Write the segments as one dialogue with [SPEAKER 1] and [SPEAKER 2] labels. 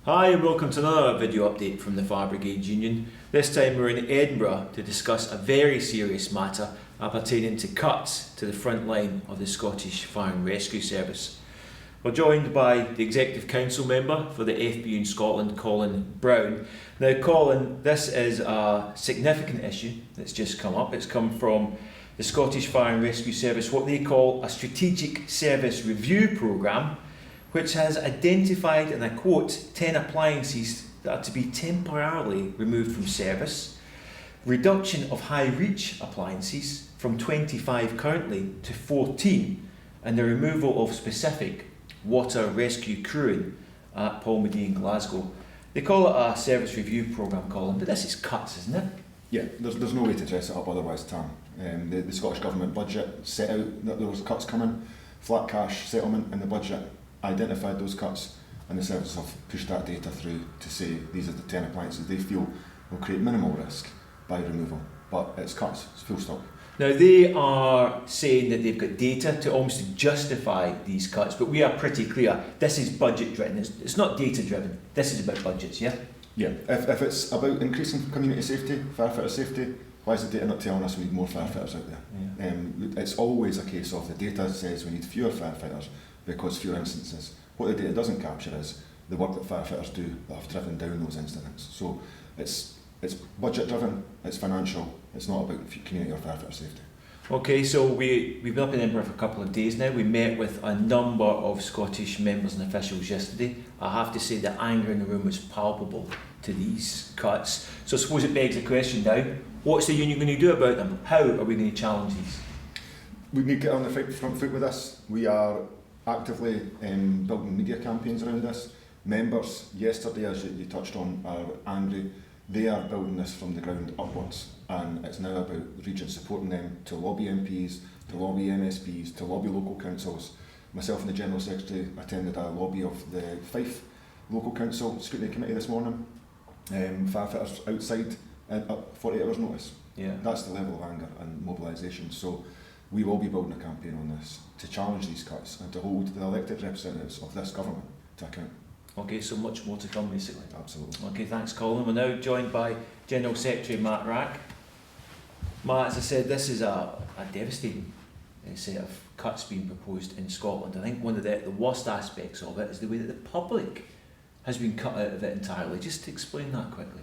[SPEAKER 1] Hi and welcome to another video update from the Fire Brigades Union. This time we're in Edinburgh to discuss a very serious matter pertaining to cuts to the front line of the Scottish Fire and Rescue Service. We're joined by the Executive Council member for the FBU in Scotland, Colin Brown. Now Colin, this is a significant issue that's just come up. It's come from the Scottish Fire and Rescue Service, what they call a Strategic Service Review Programme, which has identified, and I quote, 10 appliances that are to be temporarily removed from service, reduction of high reach appliances from 25 currently to 14, and the removal of specific water rescue crewing at Palmedy in Glasgow. They call it a service review programme, Colin, but this is cuts, isn't it?
[SPEAKER 2] Yeah, there's no way to dress it up otherwise, Tam. The Scottish Government budget set out that there was cuts coming, flat cash settlement in the budget identified those cuts, and the service have pushed that data through to say these are the 10 appliances they feel will create minimal risk by removal. But it's cuts, it's full stop.
[SPEAKER 1] Now they are saying that they've got data to almost justify these cuts, but we are pretty clear, this is budget driven, it's not data driven, this is about budgets, yeah?
[SPEAKER 2] Yeah, if it's about increasing community safety, firefighter safety, why is the data not telling us we need more firefighters out there? Yeah. It's always a case of the data says we need fewer firefighters because fewer instances. What the data doesn't capture is the work that firefighters do that have driven down those incidents. So it's budget driven, it's financial, it's not about community or firefighter safety.
[SPEAKER 1] Okay, so we've been up in Edinburgh for a couple of days now. We met with a number of Scottish members and officials yesterday. I have to say the anger in the room was palpable to these cuts. So I suppose it begs the question now, what's the union going to do about them? How are we going to challenge these?
[SPEAKER 2] We need to get on the front foot with this. We are actively building media campaigns around this. Members yesterday, as you touched on, are angry. They are building this from the ground upwards, and it's now about the region supporting them to lobby MPs, to lobby MSPs, to lobby local councils. Myself and the General Secretary attended a lobby of the Fife Local Council Scrutiny Committee this morning. Firefighters outside at 48 hours notice.
[SPEAKER 1] Yeah. That's
[SPEAKER 2] the level of anger and mobilisation. So we will be building a campaign on this to challenge these cuts and to hold the elected representatives of this government to account.
[SPEAKER 1] Okay, so much more to come basically.
[SPEAKER 2] Absolutely.
[SPEAKER 1] Okay, thanks Colin. We're now joined by General Secretary Matt Wrack. Matt, as I said, this is a devastating set of cuts being proposed in Scotland. I think one of the worst aspects of it is the way that the public has been cut out of it entirely. Just to explain that quickly.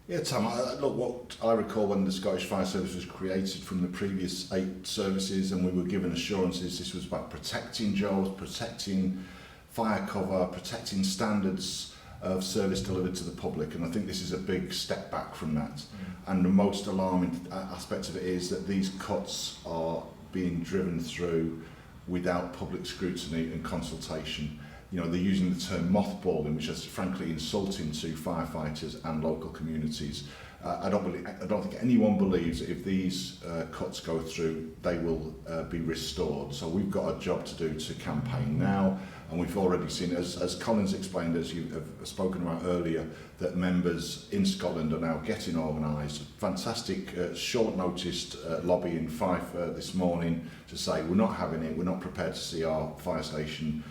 [SPEAKER 3] Yeah, Tom, look, what I recall when the Scottish Fire Service was created from the previous 8 services, and we were given assurances this was about protecting jobs, protecting fire cover, protecting standards of service delivered to the public, and I think this is a big step back from that. And the most alarming aspect of it is that these cuts are being driven through without public scrutiny and consultation. You know, they're using the term mothballing, which is frankly insulting to firefighters and local communities. I don't think anyone believes that if these cuts go through, they will be restored. So we've got a job to do to campaign now, and we've already seen, as Colin's explained, as you have spoken about earlier, that members in Scotland are now getting organised. Fantastic short-noticed lobby in Fife this morning to say we're not having it, we're not prepared to see our fire station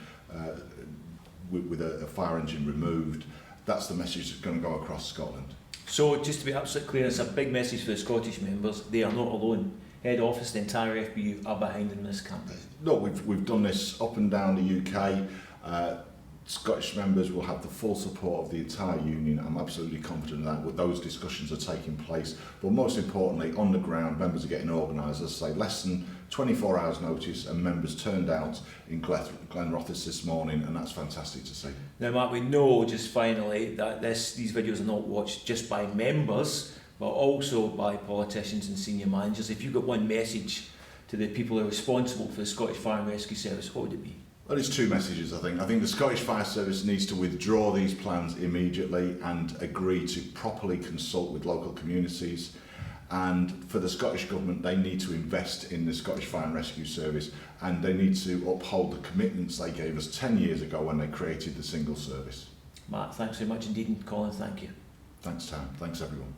[SPEAKER 3] with a fire engine removed. That's the message that's going to go across Scotland.
[SPEAKER 1] So just to be absolutely clear, it's a big message for the Scottish members. They are not alone. Head office, the entire FBU are behind them in this campaign.
[SPEAKER 3] No, we've done this up and down the UK. Scottish members will have the full support of the entire union. I'm absolutely confident that those discussions are taking place. But most importantly, on the ground, members are getting organised. As I say, less than 24 hours notice, and members turned out in Glenrothes this morning, and that's fantastic to see.
[SPEAKER 1] Now, Matt, we know just finally that these videos are not watched just by members, but also by politicians and senior managers. If you've got one message to the people who are responsible for the Scottish Fire and Rescue Service, what would it be?
[SPEAKER 3] Well, it's 2 messages, I think. I think the Scottish Fire Service needs to withdraw these plans immediately and agree to properly consult with local communities. And for the Scottish Government, they need to invest in the Scottish Fire and Rescue Service, and they need to uphold the commitments they gave us 10 years ago when they created the single service.
[SPEAKER 1] Matt, thanks very much indeed, and Colin, thank you.
[SPEAKER 3] Thanks, Tam. Thanks, everyone.